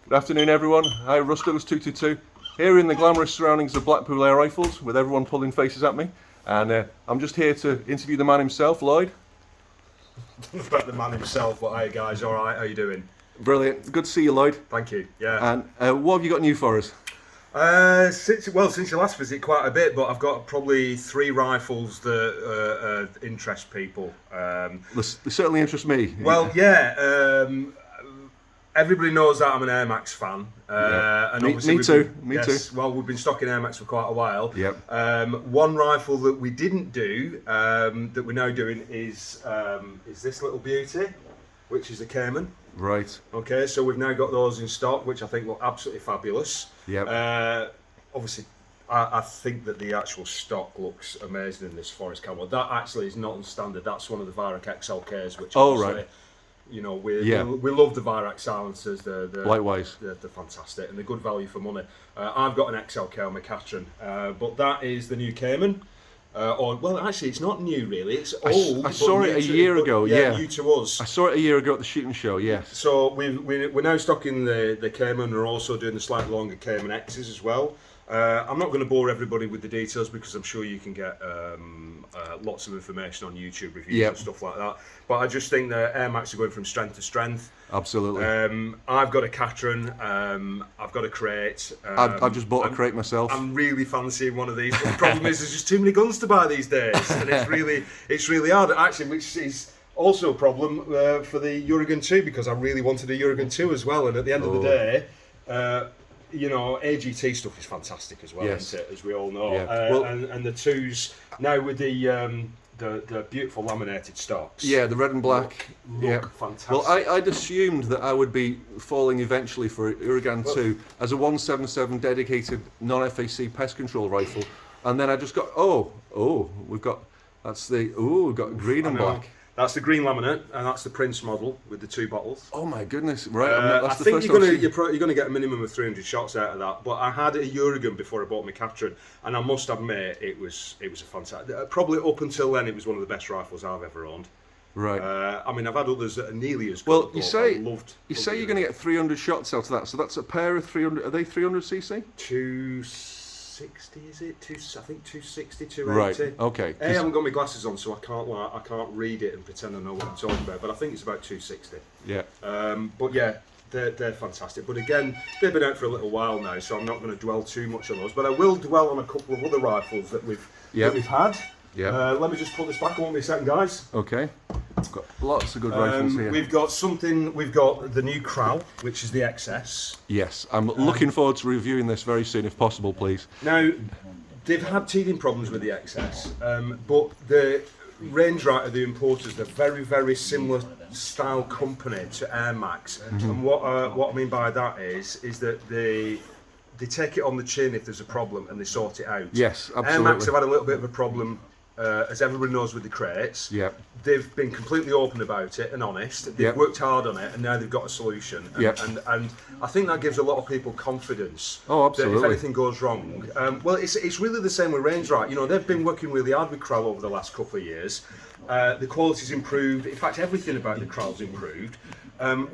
Good afternoon, everyone. Hi, Russ222 here in the glamorous surroundings of Blackpool Air Rifles, with everyone pulling faces at me. And I'm just here to interview the man himself, Lloyd. About the man himself, but hi guys, alright, how you doing? Brilliant. Good to see you, Lloyd. Thank you, yeah. And what have you got new for us? Since your last visit, quite a bit, but I've got probably 3 rifles that interest people. They certainly interest me. Well, yeah, everybody knows that I'm an AirMaks fan. Yeah. And Me too. Well, we've been stocking AirMaks for quite a while. Yep. One rifle that we didn't do, that we're now doing, is this little beauty, which is a Caiman. Right. Okay, so we've now got those in stock, which I think look absolutely fabulous. Yep. Obviously, I think that the actual stock looks amazing in this forest camo. That actually is not on standard. That's one of the Virak XLKs, which right. You know, we love the Virak silencers. Likewise. They're fantastic and they're good value for money. I've got an XLK on my Catron, but that is the new Caiman. Well, actually, it's not new really. It's old. I saw it a year ago. Yeah, new to us. I saw it a year ago at the shooting show. Yes. So we're now stocking the Caiman. We're also doing the slightly longer Caiman X's as well. I'm not going to bore everybody with the details because I'm sure you can get lots of information on YouTube reviews and stuff like that. But I just think that AirMaks are going from strength to strength. Absolutely. I've got a Catron. I've got a crate. I've just bought a crate myself. I'm really fancying one of these. But the problem is, there's just too many guns to buy these days, and it's really hard. Actually, which is also a problem for the Airgun 2 because I really wanted a Airgun 2 as well. And at the end of the day. You know, AGT stuff is fantastic as well, isn't it? As we all know. Yeah. And the 2s now with the beautiful laminated stocks. Yeah, the red and black. Look fantastic. Well, I'd assumed that I would be falling eventually for Airgun 2 as a 177 dedicated non-FAC pest control rifle, and then I just got we've got green and black. That's the green laminate, and that's the Prince model with the 2 bottles. Oh my goodness! Right, I think you're going to get a minimum of 300 shots out of that. But I had a Airgun before I bought my Catron, and I must admit it was a fantastic. Probably up until then, it was one of the best rifles I've ever owned. Right. I mean, I've had others that are nearly as good. Well, you say you're going to get 300 shots out of that, so that's a pair of 300. Are they 300 cc? 260 is it? I think 260, 280. Right. Okay. I haven't got my glasses on, so I can't read it and pretend I know what I'm talking about. But I think it's about 260. Yeah. But yeah, they're fantastic. But again, they've been out for a little while now, so I'm not going to dwell too much on those. But I will dwell on a couple of other rifles that we've had. Yeah. Let me just pull this back. I won't be a second, guys. Okay. I've got lots of good rifles here. We've got the new Kral, which is the XS. Yes, I'm looking forward to reviewing this very soon, if possible, please. Now, they've had teething problems with the XS, but the Range Rider, the importers, they're very, very similar style company to AirMaks. Mm-hmm. And what I mean by that is that they take it on the chin if there's a problem and they sort it out. Yes, absolutely. AirMaks have had a little bit of a problem. As everybody knows with the crates, they've been completely open about it and honest. They've worked hard on it, and now they've got a solution. And I think that gives a lot of people confidence. Oh, absolutely. That if anything goes wrong, well, it's really the same with Range Rider. You know, they've been working really hard with Kral over the last couple of years. The quality's improved. In fact, everything about the Kral's improved.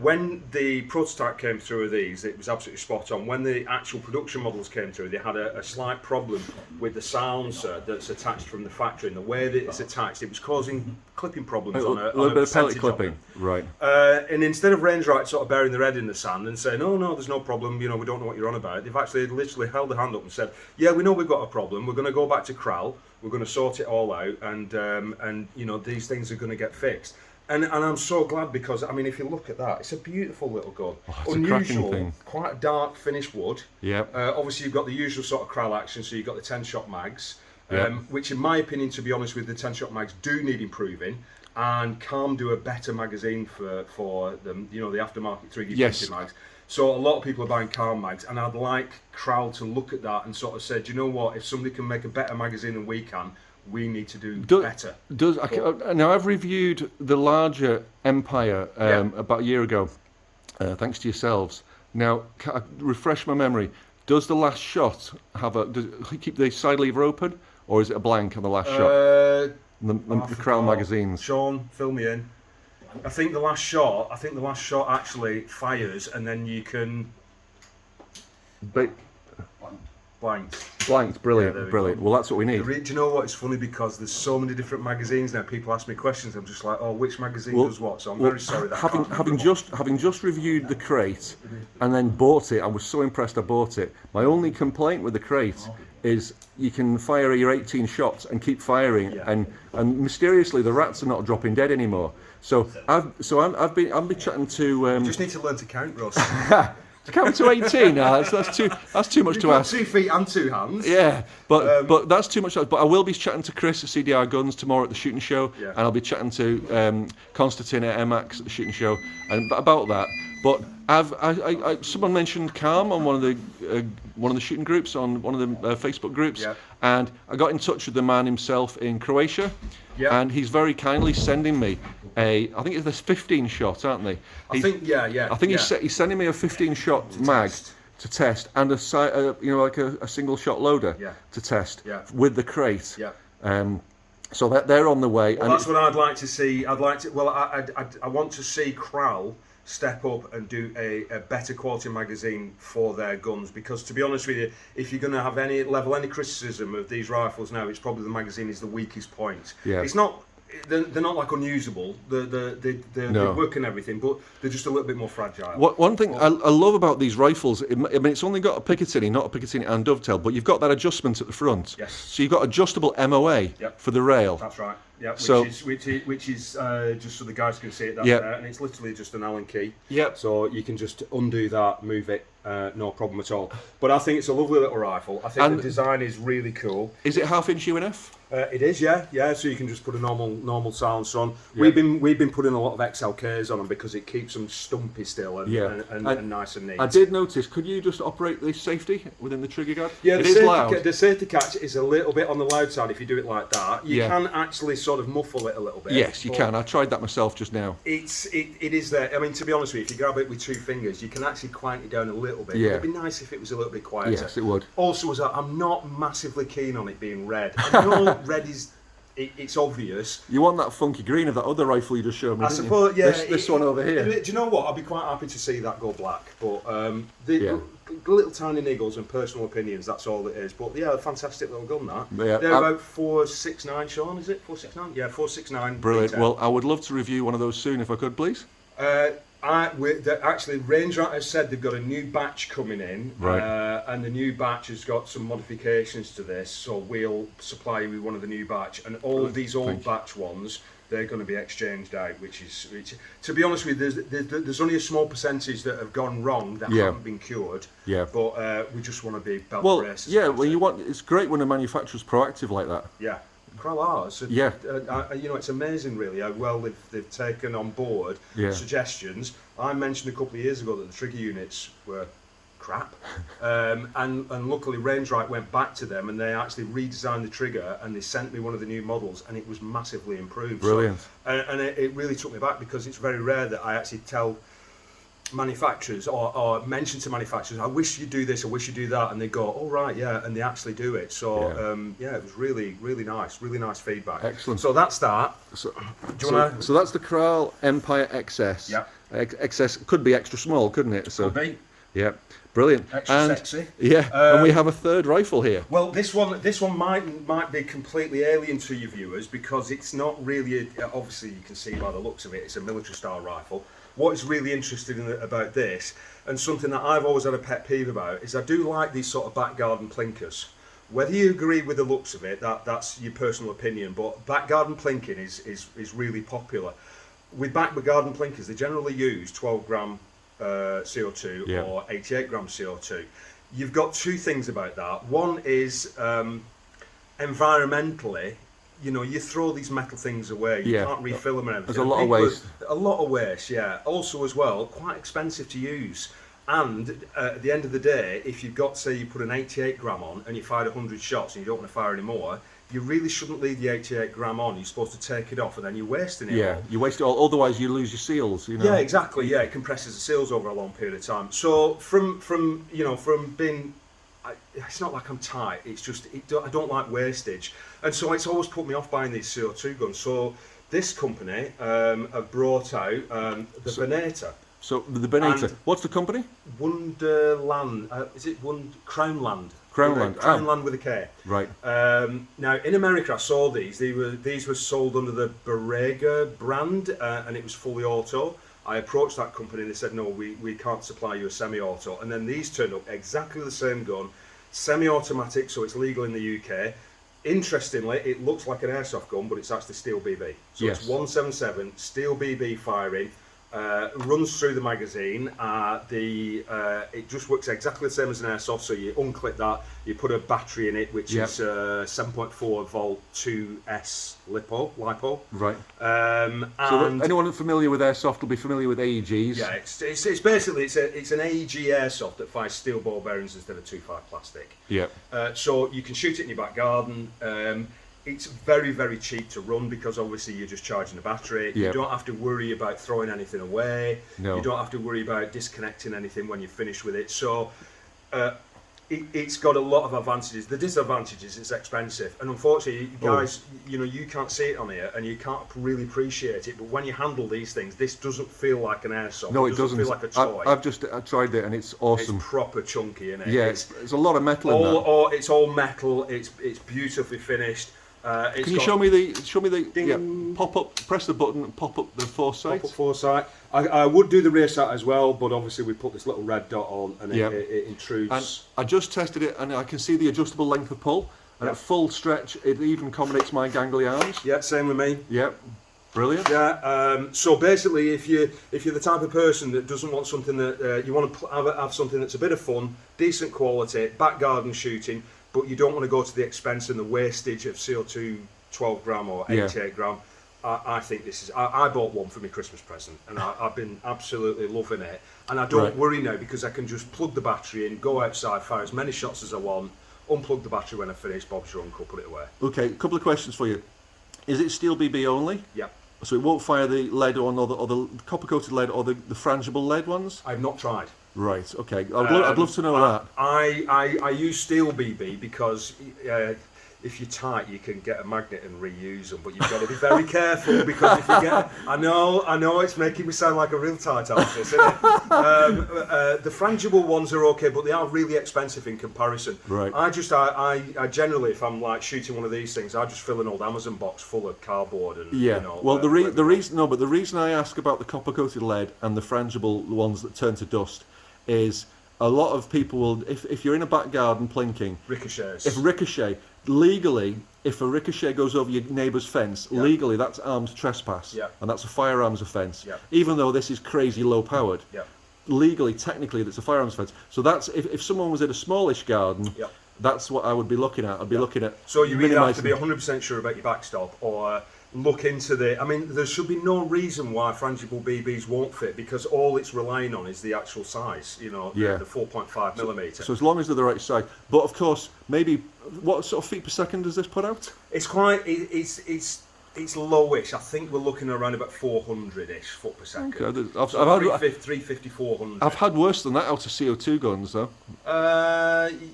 When the prototype came through of these, it was absolutely spot on. When the actual production models came through, they had a slight problem with the silencer that's attached from the factory, and the way that it's attached, it was causing clipping problems on a little bit of pellet clipping, right? And instead of Range Rider sort of burying their head in the sand and saying, "Oh no, there's no problem," you know, we don't know what you're on about, they've actually literally held their hand up and said, "Yeah, we know we've got a problem. We're going to go back to Kral. We're going to sort it all out, and you know, these things are going to get fixed." And I'm so glad because, I mean, if you look at that, it's a beautiful little gun. It's unusual, quite a dark finished wood. Yeah. Obviously, you've got the usual sort of Kral action, so you've got the 10-shot mags, which in my opinion, to be honest with the 10-shot mags, do need improving. And can do a better magazine for them, you know, the aftermarket 3D printed mags. So a lot of people are buying Calm mags, and I'd like Kral to look at that and sort of say, do you know what, if somebody can make a better magazine than we can, we need to do better. Now, I've reviewed the larger Empire about a year ago, thanks to yourselves. Now, refresh my memory. Does the last shot keep the side lever open, or is it a blank on the last shot? The Kral magazines. Sean, fill me in. I think the last shot actually fires, and then you can But blanked, brilliant, brilliant. Well, that's what we need. Do you know what? It's funny because there's so many different magazines now. People ask me questions. I'm just like, oh, which magazine does what? So I'm very sorry that having just reviewed the crate and then bought it, I was so impressed I bought it. My only complaint with the crate is you can fire your 18 shots and keep firing, and mysteriously the rats are not dropping dead anymore. So I've been chatting to. You just need to learn to count, Ross. Count to 18 now. That's too much to ask. 2 feet and 2 hands. Yeah, but that's too much. But I will be chatting to Chris at CDR Guns tomorrow at the shooting show, and I'll be chatting to Constantine at AirMaks at the shooting show, and about that. But someone mentioned Calm on one of the shooting groups, on one of the Facebook groups, and I got in touch with the man himself in Croatia, and he's very kindly sending me I think there's 15 shot, aren't they? I think he's sending me a 15 shot mag to test, and a single shot loader to test with the crate. So that they're on the way. Well, that's what I'd like to see. I want to see Kral step up and do a better quality magazine for their guns, because to be honest with you, if you're going to have any criticism of these rifles now, it's probably the magazine is the weakest point. It's not. They're not like unusable. They work and everything, but they're just a little bit more fragile. One thing I love about these rifles, it's only got a Picatinny, not a Picatinny and dovetail, but you've got that adjustment at the front. Yes. So you've got adjustable MOA for the rail. That's right. Yeah. Which is just so the guys can see it. That's there, and it's literally just an Allen key. Yeah. So you can just undo that, move it, no problem at all. But I think it's a lovely little rifle. I think the design is really cool. Is it 1/2 inch UNF? It is, yeah. So you can just put a normal silencer on. We've been putting a lot of XLKs on them because it keeps them stumpy still and nice and neat. I did notice. Could you just operate the safety within the trigger guard? Yeah, it is loud. The safety catch is a little bit on the loud side if you do it like that. You can actually sort of muffle it a little bit. Yes, you can. I tried that myself just now. It is there. I mean, to be honest with you, if you grab it with 2 fingers, you can actually quiet it down a little bit. Yeah. It'd be nice if it was a little bit quieter. Yes, it would. Also, I'm not massively keen on it being red. I know red is. It's obvious. You want that funky green of that other rifle you just showed me, I suppose, you? This one over here. Do you know what? I'd be quite happy to see that go black. But the little tiny niggles and personal opinions, that's all it is. But yeah, a fantastic little gun, that. They're about 469, Sean, is it? 469? Yeah, 469. Brilliant. Well, I would love to review one of those soon if I could, please. Actually, Range Rat has said they've got a new batch coming in, and the new batch has got some modifications to this, so we'll supply you with one of the new batch, and all of these old batch ones, they're going to be exchanged out, which to be honest with you, there's only a small percentage that have gone wrong that haven't been cured, but we just want to be belt braces. It's great when a manufacturer's proactive like that. Yeah. Kral ours, it's amazing really how well they've taken on board suggestions. I mentioned a couple of years ago that the trigger units were crap, and luckily Range Right went back to them and they actually redesigned the trigger and they sent me one of the new models and it was massively improved. Brilliant. So, and it really took me back because it's very rare that I actually tell manufacturers or mention to manufacturers, I wish you'd do this, I wish you'd do that, and they go, oh right, yeah, and they actually do it. So it was really nice feedback. Excellent. So that's that. So that's the Kral Empire XS. Yeah. XS could be extra small, couldn't it? So could be. Yeah. Brilliant. Extra sexy. Yeah. And we have a third rifle here. Well, this one might be completely alien to your viewers because it's not really obviously you can see by the looks of it, it's a military style rifle. What is really interesting about this, and something that I've always had a pet peeve about, is I do like these sort of back garden plinkers. Whether you agree with the looks of it, that's your personal opinion, but back garden plinking is really popular. With back garden plinkers, they generally use 12 gram CO2 or 88 gram CO2. You've got 2 things about that. One is environmentally, you throw these metal things away. You can't refill them and everything. There's a lot of waste. A lot of waste, yeah. Also, as well, quite expensive to use. And at the end of the day, if you've got, say, you put an 88 gram on and you fired 100 shots and you don't want to fire any more, you really shouldn't leave the 88 gram on. You're supposed to take it off and then you're wasting it all. Yeah, you waste it all. Otherwise, you lose your seals. Yeah, exactly. Yeah, it compresses the seals over a long period of time. So from being, it's not like I'm tight. It's just I don't like wastage, and so it's always put me off buying these CO2 guns. So this company have brought out the Venator. So the Venator. And What's the company? Wonderland. Is it Crownland? Crownland. Crownland with a K. Right. Now in America, I saw these. These were sold under the Borrega brand, and it was fully auto. I approached that company and they said, no, we can't supply you a semi-auto. And then these turned up exactly the same gun, semi-automatic, so it's legal in the UK. Interestingly, it looks like an airsoft gun, but it's actually steel BB. So Yes. it's 177 steel BB firing. Runs through the magazine. It just works exactly the same as an airsoft. So you unclip that, you put a battery in it, which Yep. is 7.4 volt 2S lipo. Right. And So anyone familiar with airsoft will be familiar with AEGs. yeah, it's basically it's an AEG airsoft that fires steel ball bearings instead of 2.5 plastic. Yeah. So you can shoot it in your back garden. It's very, very cheap to run because obviously you're just charging a battery. Yeah. You don't have to worry about throwing anything away. No. You don't have to worry about disconnecting anything when you're finished with it. So it's got a lot of advantages. The disadvantage is it's expensive, and unfortunately, guys, you can't see it on here and you can't really appreciate it. But when you handle these things, this doesn't feel like an airsoft. No, it doesn't. Feel like a toy. I've just tried it and it's awesome. It's proper chunky, isn't it? Yeah, it's a lot of metal in that. It's all metal. It's beautifully finished. Can you show me the pop up, press the button and pop up the foresight? Pop up foresight. I would do the rear sight as well, but obviously we put this little red dot on and it intrudes. And I just tested it and I can see the adjustable length of pull, and at full stretch it even accommodates my gangly arms. Yeah, same with me. Yep. Brilliant. Yeah. So basically, if you're the type of person that doesn't want something that you want to have something that's a bit of fun, decent quality, back garden shooting, but you don't want to go to the expense and the wastage of CO2 12 gram or 88 gram. I think this is. I bought one for my Christmas present, and I've been absolutely loving it. And I don't worry now because I can just plug the battery in, go outside, fire as many shots as I want, unplug the battery when I finish, Bob's your uncle, put it away. Okay, a couple of questions for you. Is it steel BB only? Yep. So it won't fire the lead or the copper-coated lead or the frangible lead ones? I've not tried. Right, okay. I'd love to know that. I use steel BB because if you're tight, you can get a magnet and reuse them, but you've got to be very careful because if you get... I know, it's making me sound like a real tight artist, isn't it? The frangible ones are okay, but they are really expensive in comparison. Right. I generally, if I'm like shooting one of these things, I just fill an old Amazon box full of cardboard and Well, the reason I ask about the copper-coated lead and the frangible ones that turn to dust is a lot of people will, if you're in a back garden plinking, legally, if a ricochet goes over your neighbour's fence, legally that's armed trespass, and that's a firearms offence. Even though this is crazy low powered, legally, technically, that's a firearms offence. So that's if someone was in a smallish garden, that's what I would be looking at. I'd be looking at. So you either have to be 100% sure about your backstop, or look into there should be no reason why frangible BBs won't fit because all it's relying on is the actual size, the 4.5 millimetre. So as long as they're the right size. But of course, maybe what sort of feet per second does this put out? It's it's lowish. I think we're looking around about 400-ish foot per second. Okay. I've had 350, 400. I've had worse than that out of CO2 guns though.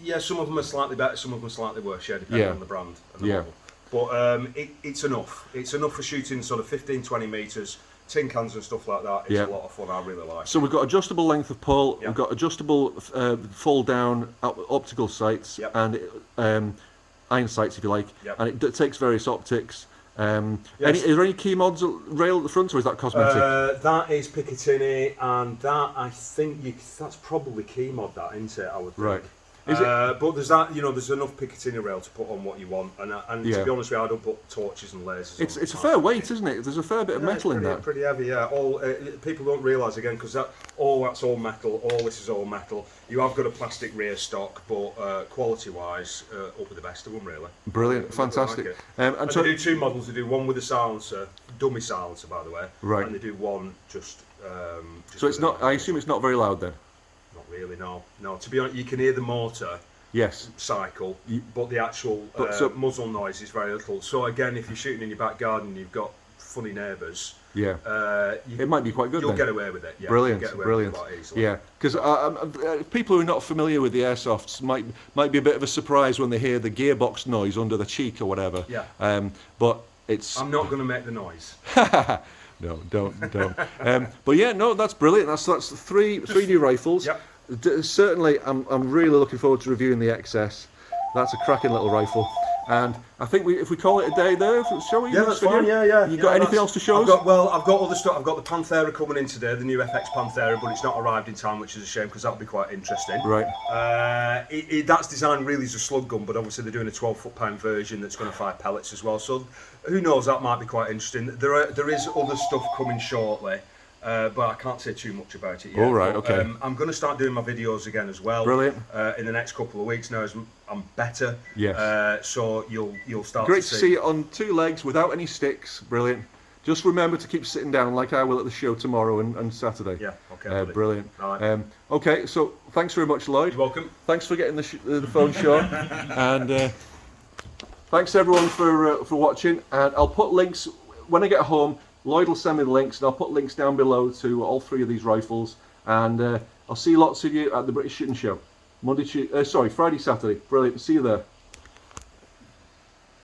Yeah, some of them are slightly better, some of them are slightly worse, depending on the brand and the model. But it's enough. It's enough for shooting sort of 15-20 metres, tin cans and stuff like that. It's a lot of fun. I really like it. So we've got adjustable length of pull, we've got adjustable fall down optical sights, and iron sights if you like, and it takes various optics. Is there any key mods rail at the front, or is that cosmetic? That is Picatinny, and that I think that's probably key mod, that, isn't it? I would think. Right. Is it? But there's that, there's enough Picatinny rail to put on what you want, and to be honest with you, I don't put torches and lasers. It's a fair weight, isn't it? There's a fair bit of metal in that. Pretty heavy, yeah. All people don't realise again because that's all metal. All this is all metal. You have got a plastic rear stock, but quality-wise, up with the best of them, really. Brilliant, fantastic. Like and they do two models. They do one with a silencer, dummy silencer, by the way, and they do one just. So it's not. I assume it's not very loud then. Not really, no. To be honest, you can hear the motor cycle, but the actual muzzle noise is very little. So again, if you're shooting in your back garden and you've got funny neighbours, it might be quite good. You'll get away with it. Yeah, brilliant. Quite easily. Yeah, because people who are not familiar with the airsofts might be a bit of a surprise when they hear the gearbox noise under the cheek or whatever. Yeah. But it's. I'm not going to make the noise. No, don't. But yeah, no, that's brilliant. That's three new rifles. Yep. Certainly, I'm really looking forward to reviewing the XS. That's a cracking little rifle. And I think if we call it a day there, shall we? Yeah, that's fine. Yeah. You got anything else to show us? I've got other stuff. I've got the Panthera coming in today, the new FX Panthera, but it's not arrived in time, which is a shame because that'll be quite interesting. Right. That's designed really as a slug gun, but obviously they're doing a 12 foot-pound version that's going to fire pellets as well. So who knows? That might be quite interesting. There is other stuff coming shortly. But I can't say too much about it yet. All right, okay. I'm going to start doing my videos again as well. Brilliant. In the next couple of weeks now, as I'm better. Yes. So you'll start. Great to see it on two legs without any sticks. Brilliant. Just remember to keep sitting down, like I will at the show tomorrow and Saturday. Yeah. Okay. Brilliant. Right. Okay. So thanks very much, Lloyd. You're welcome. Thanks for getting the phone short, and thanks everyone for watching. And I'll put links when I get home. Lloyd will send me the links, and I'll put links down below to all three of these rifles. And I'll see lots of you at the British Shooting Show. Friday, Saturday. Brilliant. See you there.